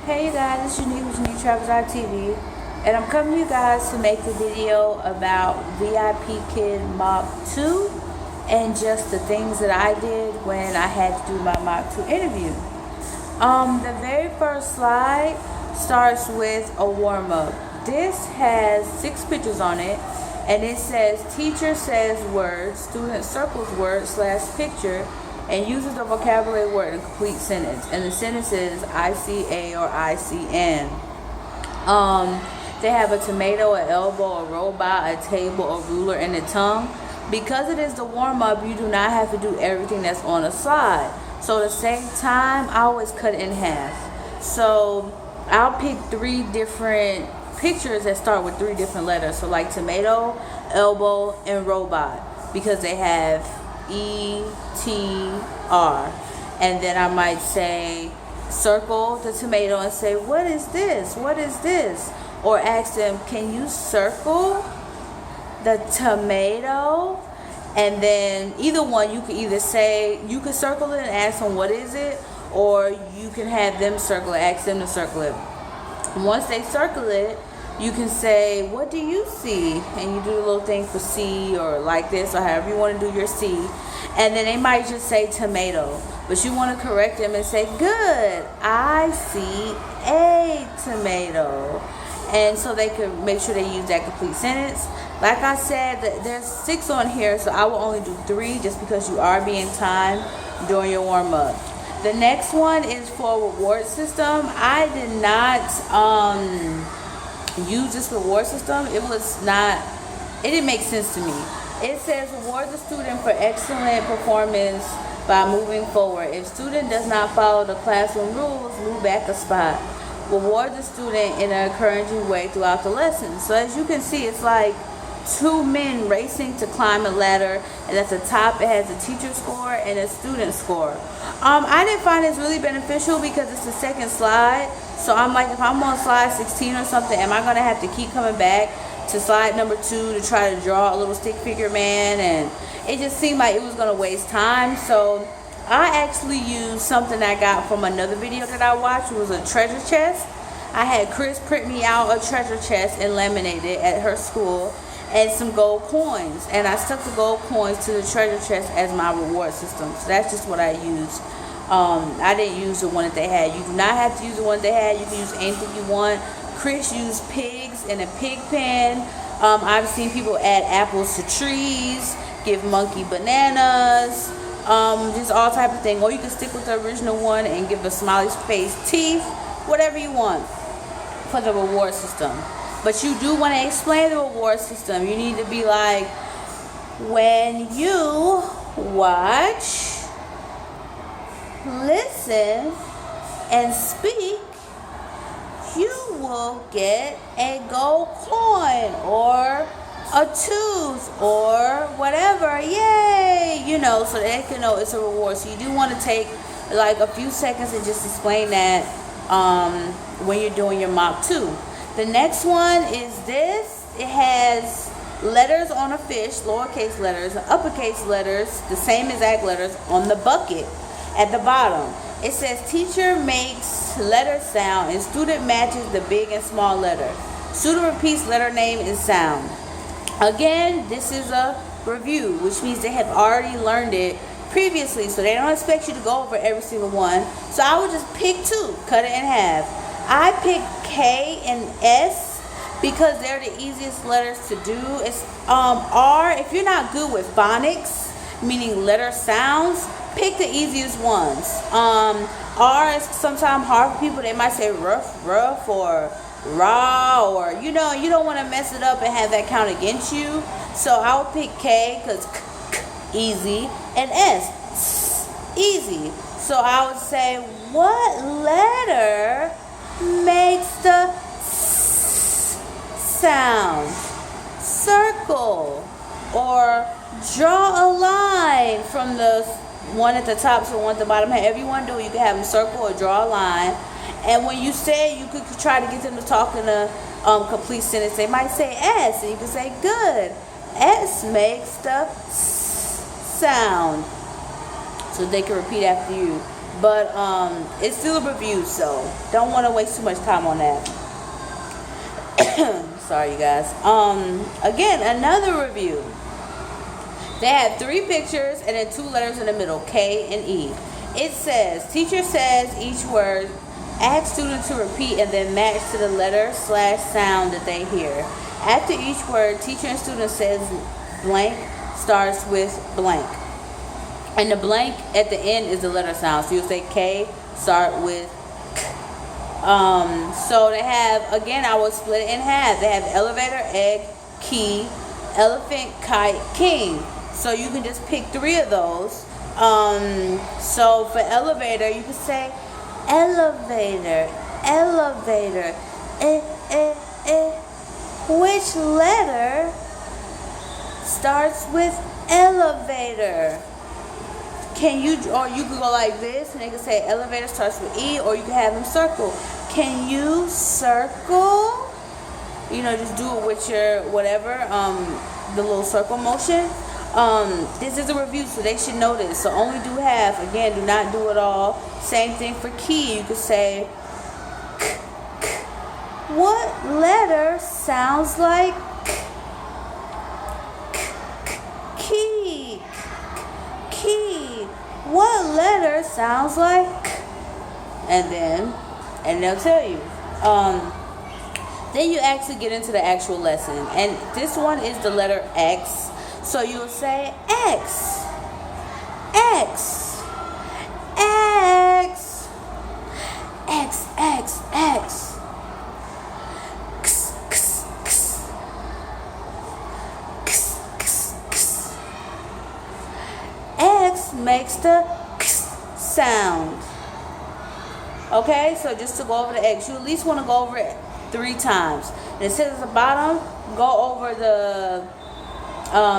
Hey you guys, it's Unique with Unique Travels TV, and I'm coming to you guys to make a video about VIPKID Mock 2 and just the things that I did when I had to do my Mock 2 interview. The very first slide starts with a warm-up. This has 6 pictures on it, and it says teacher says words, student circles word / picture, and uses the vocabulary word in a complete sentence. And the sentence is ICA or ICN. They have a tomato, an elbow, a robot, a table, a ruler, and a tongue. Because it is the warm-up, you do not have to do everything that's on the slide. So to save time, I always cut it in half. So I'll pick 3 different pictures that start with 3 different letters. So like tomato, elbow, and robot, because they have ETR. And then I might say circle the tomato and say, what is this? What is this? Or ask them, can you circle the tomato? And then either one, you could either say, you could circle it and ask them what is it, or you can have them circle it, ask them to circle it. Once they circle it, you can say, what do you see? And you do a little thing for C, or like this, or however you want to do your C. And then they might just say tomato, but you want to correct them and say, good, I see a tomato. And so they can make sure they use that complete sentence. Like I said, there's 6 on here, so I will only do 3 just because you are being timed during your warm-up. The next one is for a reward system. I did not use this reward system. It didn't make sense to me. It says reward the student for excellent performance by moving forward. If student does not follow the classroom rules, move back a spot. Reward the student in an encouraging way throughout the lesson. So as you can see, it's like 2 men racing to climb a ladder, and at the top it has a teacher score and a student score. I didn't find this really beneficial because it's the second slide. So I'm like, if I'm on slide 16 or something, am I going to have to keep coming back to slide number 2 to try to draw a little stick figure man? And it just seemed like it was going to waste time. So I actually used something I got from another video that I watched. It was a treasure chest. I had Chris print me out a treasure chest and laminate it at her school, and some gold coins. And I stuck the gold coins to the treasure chest as my reward system. So that's just what I used. I didn't use the one that they had. You do not have to use the one they had. You can use anything you want. Chris used pigs in a pig pen. I've seen people add apples to trees, give monkey bananas, just all type of thing. Or you can stick with the original one and give a smiley face teeth, whatever you want for the reward system. But you do want to explain the reward system. You need to be like, when you watch, listen, and speak, you will get a gold coin or a tooth or whatever. Yay! You know, so they can know it's a reward. So you do want to take like a few seconds and just explain that when you're doing your mock 2. The next one is this. It has letters on a fish, lowercase letters, uppercase letters, the same exact letters on the bucket at the bottom. It says teacher makes letter sound and student matches the big and small letter. Student repeats letter name and sound. Again, this is a review, which means they have already learned it previously, so they don't expect you to go over every single one. So I would just pick 2, cut it in half. I picked K and S because they're the easiest letters to do. It's R. If you're not good with phonics, meaning letter sounds, pick the easiest ones. R is sometimes hard for people. They might say rough, or raw, or you know, you don't want to mess it up and have that count against you. So I would pick K because easy, and S easy. So I would say, what letter makes the sound? Circle, or draw a line from the one at the top to the one at the bottom. However you want to do it, you can have them circle or draw a line. And when you say it, you could try to get them to talk in a complete sentence. They might say S, and you can say, good, S makes the sound. So they can repeat after you. But it's still a review, so don't want to waste too much time on that. Sorry, you guys. Again, another review. They had 3 pictures and then 2 letters in the middle, K and E. It says, teacher says each word, ask student to repeat and then match to the letter/sound that they hear. After each word, teacher and student says blank starts with blank. And the blank at the end is the letter sound. So you'll say K, start with K. So they have, again, I will split it in half. They have elevator, egg, key, elephant, kite, king. So you can just pick 3 of those. So for elevator, you can say elevator, elevator, Which letter starts with elevator? Can you, or you could go like this, and they can say elevator starts with E, or you can have them circle. Can you circle? You know, just do it with your whatever, the little circle motion. This is a review, so they should know this. So only do half. Again, do not do it all. Same thing for key. You could say k, k. What letter sounds like k, k, key? Key. What letter sounds like k? And they'll tell you. Then you actually get into the actual lesson, and this one is the letter X. So you'll say X, X, X, X, X, X, X, X, X, X, X, X. X makes the X sound. Okay, so just to go over the X, you at least want to go over it 3 times. And it says at the bottom, go over the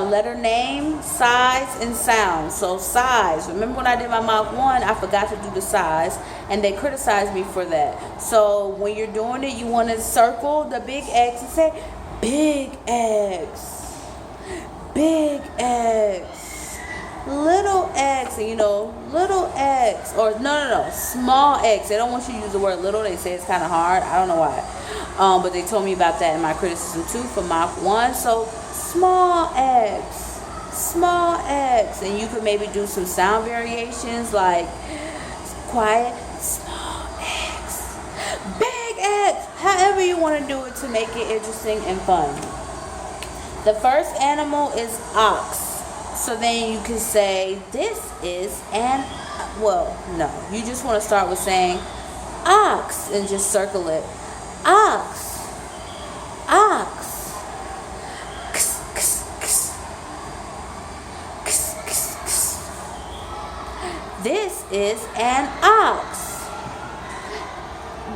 letter name, size, and sound. So size. Remember when I did my Mach 1, I forgot to do the size, and they criticized me for that. So when you're doing it, you want to circle the big X and say big X, big X, little X, and you know, little X, or no, small X. They don't want you to use the word little. They say it's kind of hard. I don't know why. But they told me about that in my criticism too for Mach 1. So small X, small X, and you could maybe do some sound variations like quiet, small X, big X, however you want to do it to make it interesting and fun. The first animal is ox. So then you can say this is an, well, no, you just want to start with saying ox and just circle it. Ox, ox. This is an ox.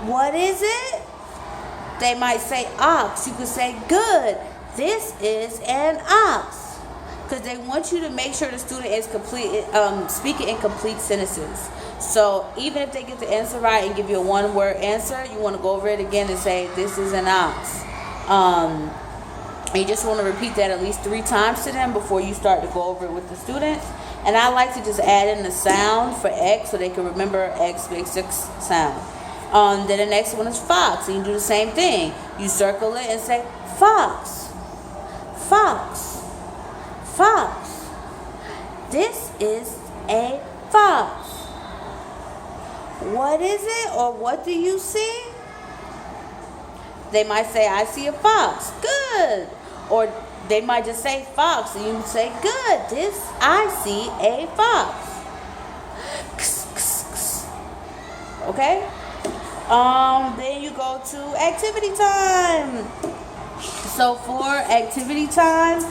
What is it? They might say ox. You could say good. This is an ox. Because they want you to make sure the student is speaking in complete sentences. So even if they get the answer right and give you a 1-word answer, you want to go over it again and say this is an ox. You just want to repeat that at least 3 times to them before you start to go over it with the students. And I like to just add in the sound for X so they can remember X makes X sound. Then the next one is fox. And you do the same thing. You circle it and say fox, fox, fox. This is a fox. What is it, or what do you see? They might say, I see a fox. Good. Or they might just say fox, and you say, good, this, I see a fox. Okay? Then you go to activity time. So for activity time,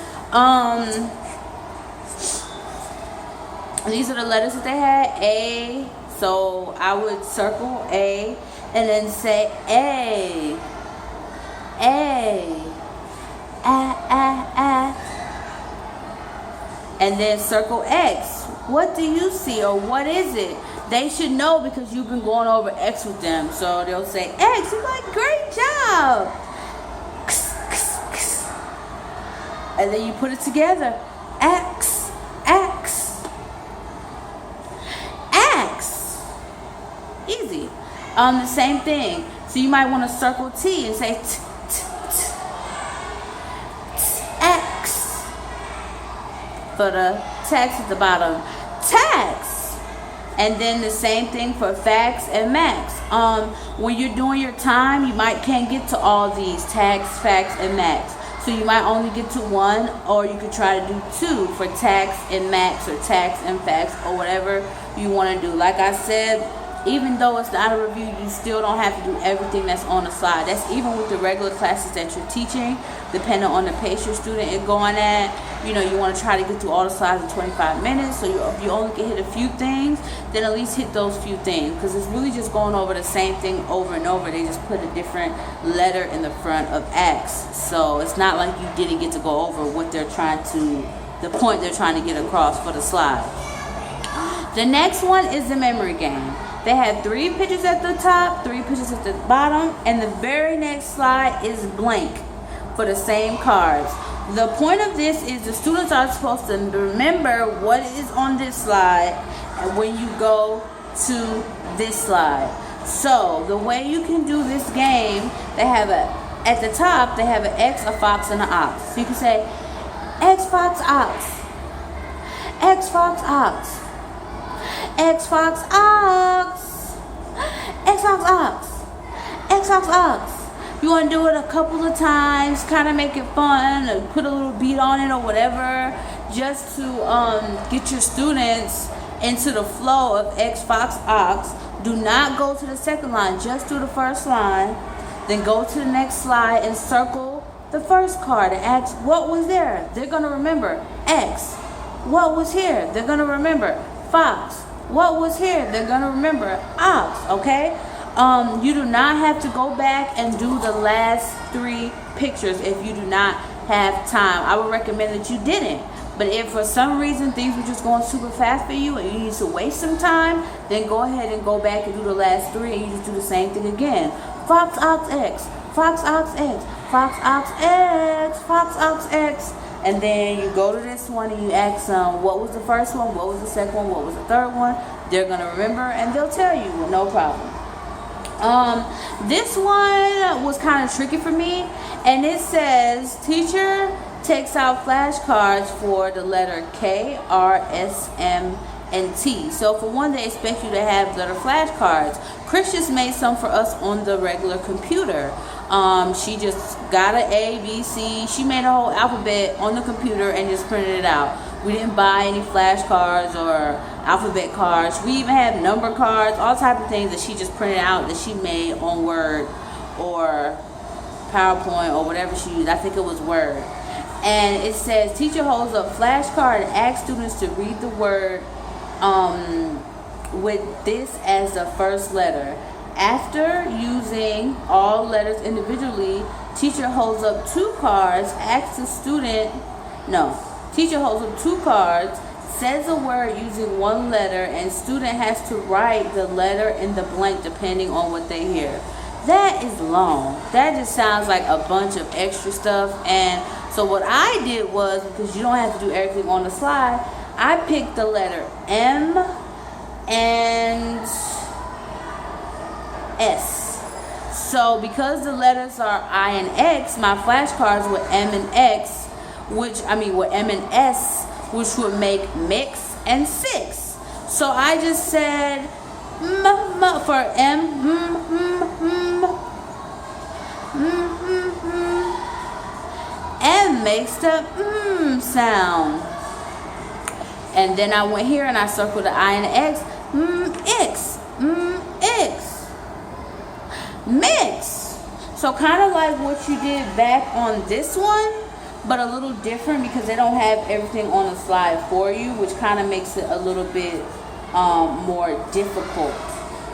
these are the letters that they had. A, so I would circle A, and then say A, and then circle X. What do you see, or what is it? They should know because you've been going over X with them. So they'll say X. You're like, great job. And then you put it together. X, X, X. The same thing. So you might want to circle T and say X for the text at the bottom. Tax. And then the same thing for facts and max. When you're doing your time, you can't get to all these tax, facts, and max. So you might only get to one, or you could try to do two for tax and max, or tax and facts, or whatever you want to do. Like I said, even though it's not a review, you still don't have to do everything that's on the slide. That's even with the regular classes that you're teaching, depending on the pace your student is going at. You know, you want to try to get through all the slides in 25 minutes. So if you only can hit a few things, then at least hit those few things. Because it's really just going over the same thing over and over. They just put a different letter in the front of X. So it's not like you didn't get to go over what they're trying to, the point they're trying to get across for the slide. The next one is the memory game. They have 3 pictures at the top, 3 pictures at the bottom, and the very next slide is blank for the same cards. The point of this is the students are supposed to remember what is on this slide and when you go to this slide. So the way you can do this game, they have at the top they have an X, a fox, and an ox. So you can say X, fox, ox, X, fox, ox, X, fox, ox, X, fox, ox, X, fox, ox. You want to do it a couple of times, kind of make it fun, or put a little beat on it or whatever, just to get your students into the flow of X, fox, ox. Do not go to the second line, just do the first line, then go to the next slide and circle the first card and ask what was there. They're going to remember X. What was here? They're going to remember fox. What was here? They're going to remember ox, okay? You do not have to go back and do the last 3 pictures if you do not have time. I would recommend that you didn't. But if for some reason things were just going super fast for you and you need to waste some time, then go ahead and go back and do the last 3 and you just do the same thing again. Fox, ox, X. Fox, ox, X. Fox, ox, X. Fox, ox, X. And then you go to this one and you ask them, what was the first one? What was the second one? What was the third one? They're going to remember and they'll tell you, no problem. This one was kind of tricky for me, and it says teacher takes out flashcards for the letter K, R, S, M, and T. So for one, they expect you to have letter flashcards. Chris just made some for us on the regular computer. She just got an A, B, C. She made a whole alphabet on the computer and just printed it out. We didn't buy any flashcards or alphabet cards. We even have number cards, all type of things that she just printed out that she made on Word or PowerPoint or whatever she used. I think it was Word. And it says teacher holds up flashcard and asks students to read the word with this as the first letter. After using all letters individually, teacher holds up 2 cards, asks the student, teacher holds up 2 cards, says a word using 1 letter, and student has to write the letter in the blank depending on what they hear. That is long. That just sounds like a bunch of extra stuff. And so what I did was, because you don't have to do everything on the slide, I picked the letter M and S. So because the letters are I and X, my flashcards were M and X, were M and S, which would make mix and 6. So I just said for M makes the sound. And then I went here and I circled the I and the X. X. X. Mix. So kind of like what you did back on this one, but a little different because they don't have everything on the slide for you, which kind of makes it a little bit more difficult.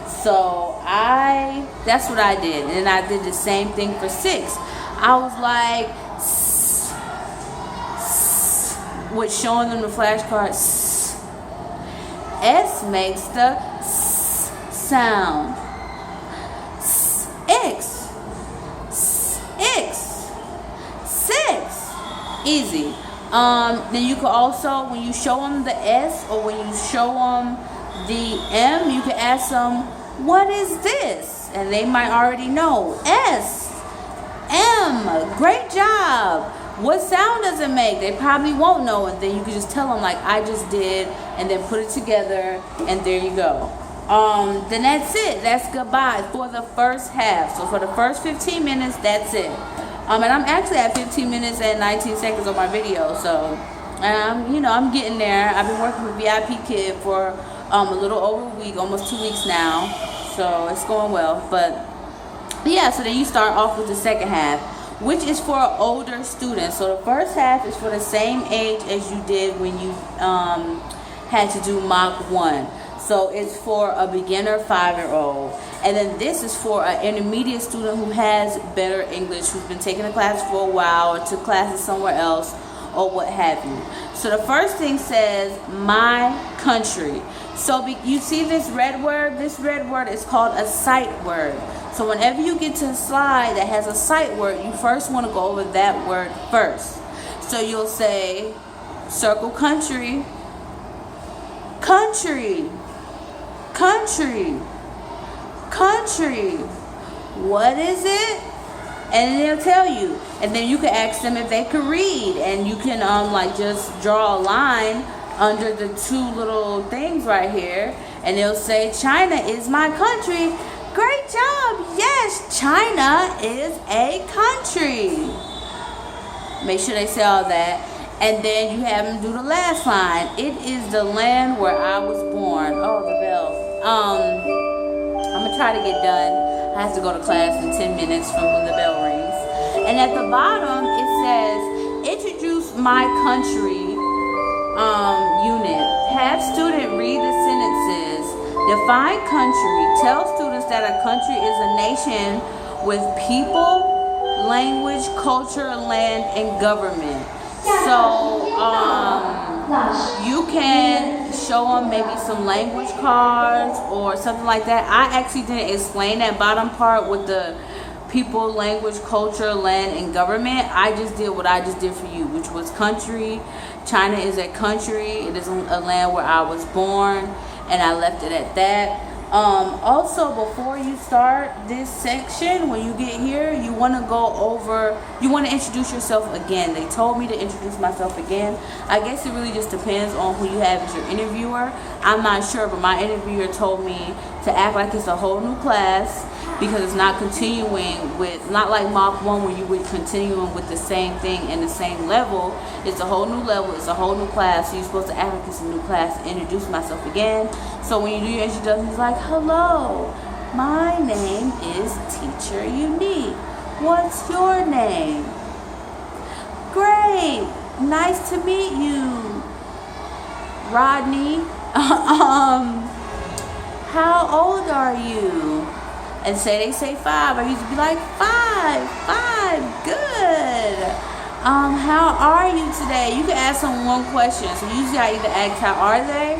So that's what I did. And then I did the same thing for 6. I was like, with showing them the flashcards. S makes the sound. X. 6. Easy. Then you can also, when you show them the S or when you show them the M, you can ask them, what is this? And they might already know. S, M, great job. What sound does it make? They probably won't know, and then you can just tell them like I just did, and then put it together, and there you go. Then that's it. That's goodbye for the first half. So for the first 15 minutes, that's it. And I'm actually at 15 minutes and 19 seconds on my video, so you know, I'm getting there. I've been working with VIPKID for a little over a week, almost 2 weeks now, so it's going well. But yeah, so then you start off with the second half, which is for older students. So the first half is for the same age as you did when you had to do Mach 1. So it's for a beginner 5-year-old. And then this is for an intermediate student who has better English, who's been taking a class for a while or took classes somewhere else or what have you. So the first thing says, my country. So you see this red word? This red word is called a sight word. So whenever you get to a slide that has a sight word, you first want to go over that word first. So you'll say, circle country, country, country, country. What is it? And they'll tell you. And then you can ask them if they can read, and you can like just draw a line under the two little things right here, and they'll say, China is my country. Great job. Yes, China is a country. Make sure they say all that. And then you have them do the last line. It is the land where I was born. Oh, the bell. I'm going to try to get done. I have to go to class in 10 minutes from when the bell rings. And at the bottom, it says, introduce my country unit. Have student read the sentences. Define country. Tell students that a country is a nation with people, language, culture, land, and government. So you can show them maybe some language cards or something like that. I actually didn't explain that bottom part with the people, language, culture, land, and government. I just did what I just did for you, which was country. China is a country. It is a land where I was born, and I left it at that. Also, before you start this section, when you get here, you want to introduce yourself again. They told me to introduce myself again. I guess it really just depends on who you have as your interviewer. I'm not sure, but my interviewer told me to act like it's a whole new class, because it's not continuing with, not like Mach 1 where you would continuing with the same thing in the same level. It's a whole new level, it's a whole new class, so you're supposed to act like it's a new class and introduce myself again. So when you do your introduction, it's like, hello, my name is Teacher Unique. What's your name? Great, nice to meet you, Rodney. How old are you? And they say 5. I used to be like, 5, good. How are you today? You can ask them one question. So usually I either ask how are they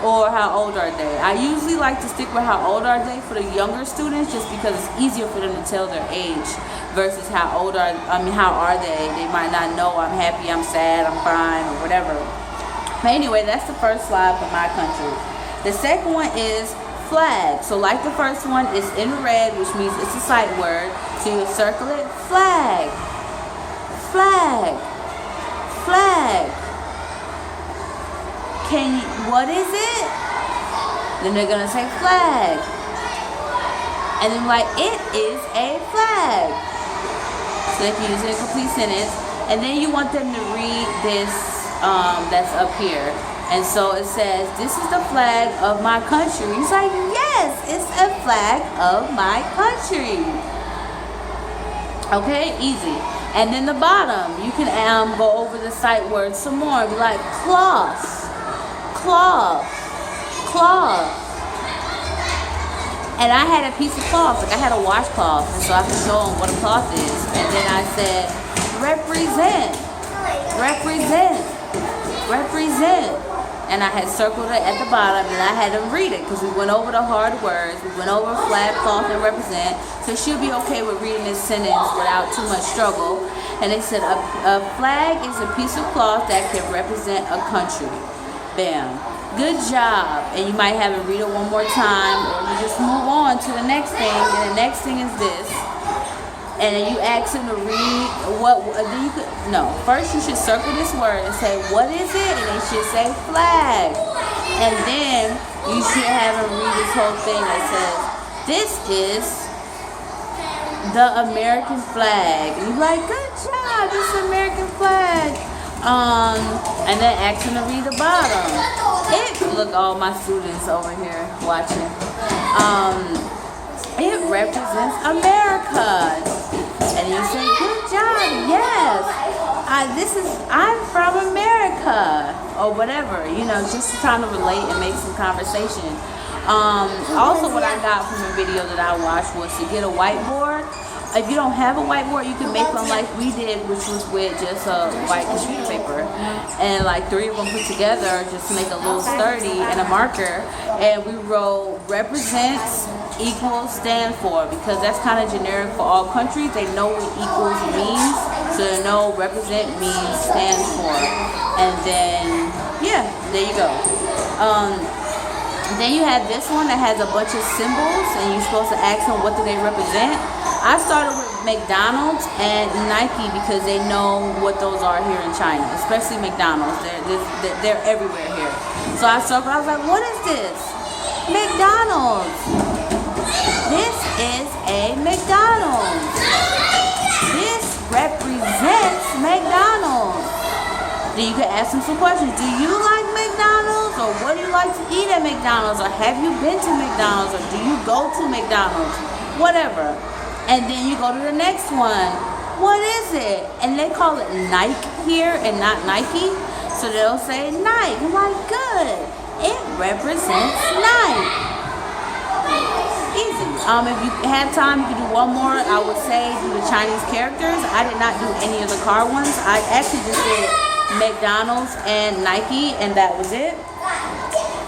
or how old are they. I usually like to stick with how old are they for the younger students, just because it's easier for them to tell their age versus how are they. They might not know I'm happy, I'm sad, I'm crying, or whatever. But anyway, that's the first slide for my country. The second one is flag. So like the first one, it's in red, which means it's a sight word. So you circle it, flag, flag, flag. What is it? Then they're gonna say flag. And then like, it is a flag. So they can use it in a complete sentence. And then you want them to read this that's up here. And so it says, this is the flag of my country. He's like, yes, it's a flag of my country. Okay, easy. And then the bottom, you can go over the sight words some more. Be like, cloth, cloth, cloth. And I had a piece of cloth, like I had a washcloth, and so I could show them what a cloth is. And then I said, represent, represent, represent. And I had circled it at the bottom, and I had them read it, because we went over the hard words. We went over flag, cloth, and represent. So she'll be okay with reading this sentence without too much struggle. And they said, a flag is a piece of cloth that can represent a country. Bam. Good job. And you might have it read it one more time, or you just move on to the next thing, and the next thing is this. And then you ask them to read what, then you could, no, first you should circle this word and say, what is it? And they should say flag. And then you should have them read this whole thing that says, this is the American flag. And you're like, good job, this is the American flag. And then ask them to read the bottom. Look, all my students over here watching. It represents America. And you say, good job, yes. I'm from America. Or whatever, you know, just trying to relate and make some conversation. Also what I got from a video that I watched was to get a whiteboard. If you don't have a whiteboard, you can make one like we did, which was with just a white computer paper. And like 3 of them put together, just to make a little sturdy and a marker. And we wrote represents, equals, stand for, because that's kind of generic for all countries. They know what equals means, so they know represent means stand for. And then, yeah, there you go. Then you have this one that has a bunch of symbols, and you're supposed to ask them what do they represent. I started with McDonald's and Nike because they know what those are here in China, especially McDonald's. They're everywhere here. So I was like, what is this? McDonald's. This is a McDonald's. This represents McDonald's. Then you can ask them some questions. Do you like McDonald's? Or what do you like to eat at McDonald's? Or have you been to McDonald's? Or do you go to McDonald's? Whatever. And then you go to the next one. What is it? And they call it Nike here and not Nike. So they'll say Nike. I'm like, good. It represents Nike. Easy. If you had time, you could do one more. I would say do the Chinese characters. I did not do any of the car ones. I actually just did McDonald's and Nike, and that was it.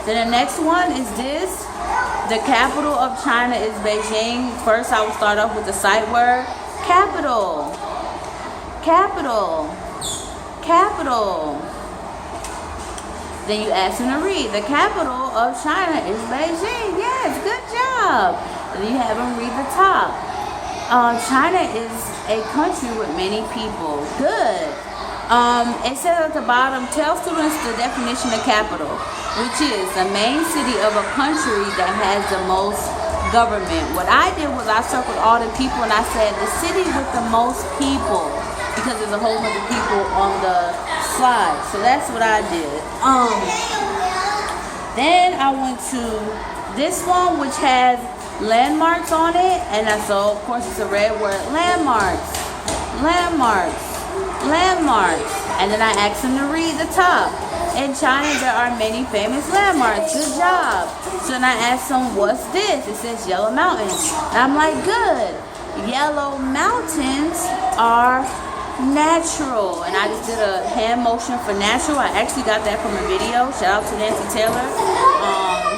Then the next one is this. The capital of China is Beijing. First, I will start off with the sight word. Capital. Capital. Capital. Then you ask them to read. The capital of China is Beijing. Yes, good job. And then you have them read the top. China is a country with many people. Good. It says at the bottom, tell students the definition of capital, which is the main city of a country that has the most government. What I did was I circled all the people and I said the city with the most people, because there's a whole bunch of people on the slide. So that's what I did. Then I went to this one, which has landmarks on it, and so of course it's a red word. Landmarks. Landmarks. Landmarks. And then I asked them to read the top. In China, there are many famous landmarks. Good job. So then I asked them, what's this? It says Yellow Mountains. And I'm like, good. Yellow mountains are natural. And I just did a hand motion for natural. I actually got that from a video. Shout out to Nancy Taylor.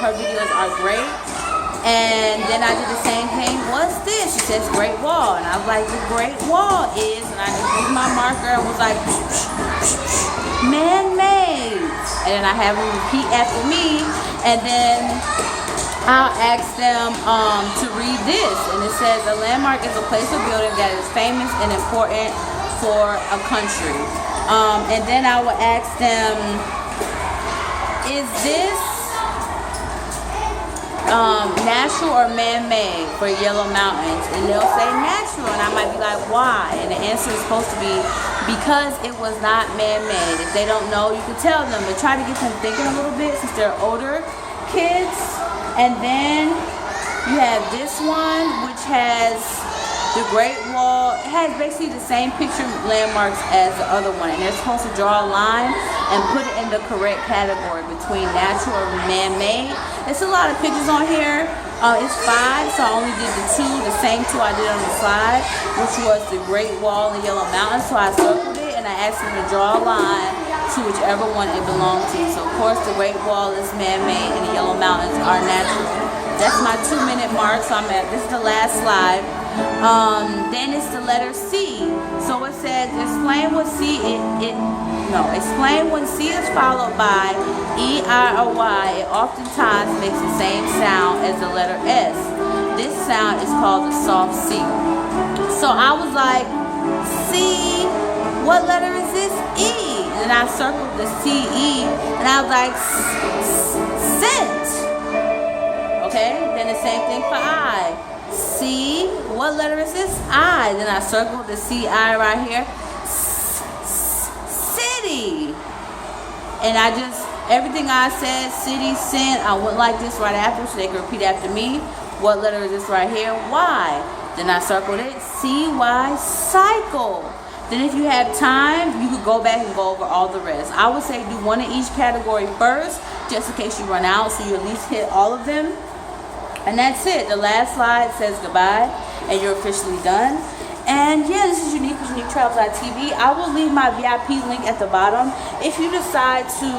Her videos are great. And then I did the same thing. What's this? She says Great Wall. And I was like, the Great Wall is, and I just used my marker and was like, man-made. And then I have them repeat after me. And then I'll ask them to read this. And it says, a landmark is a place or building that is famous and important for a country. And then I will ask them, is this natural or man-made for Yellow Mountains? And they'll say natural, and I might be like, why? And the answer is supposed to be because it was not man-made. If they don't know, you can tell them, but try to get them thinking a little bit since they're older kids. And then you have this one, which has the Great Wall. It has basically the same picture landmarks as the other one, and they're supposed to draw a line and put it in the correct category between natural and man-made. It's a lot of pictures on here. It's 5, so I only did the same two I did on the slide, which was the Great Wall and Yellow Mountains. So I circled it and I asked them to draw a line to whichever one it belonged to. So of course the Great Wall is man-made and the Yellow Mountains are natural. That's my 2-minute mark. So this is the last slide. Then it's the letter C. So it says explain when C explain when C is followed by E, I, or Y. It oftentimes makes the same sound as the letter S. This sound is called the soft C. So I was like, C, what letter is this? E. And I circled the C-E, and I was like, scent. Okay, then the same thing for I. C, what letter is this? I. Then I circled the C-I right here. City. And I just, everything I said, city, scent, I went like this right after so they can repeat after me. What letter is this right here? Y. Then I circled it. C-Y, cycle. Then if you have time, you could go back and go over all the rest. I would say do one in each category first, just in case you run out, so you at least hit all of them. And that's it. The last slide says goodbye, and you're officially done. And yeah, this is Unique with UniqueTravels.tv. I will leave my VIP link at the bottom. If you decide to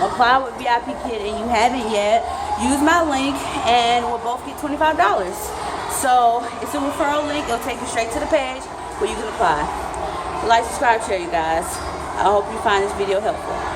apply with VIPKID and you haven't yet, use my link and we'll both get $25. So it's a referral link. It'll take you straight to the page where you can apply. Like, subscribe, share, you guys. I hope you find this video helpful.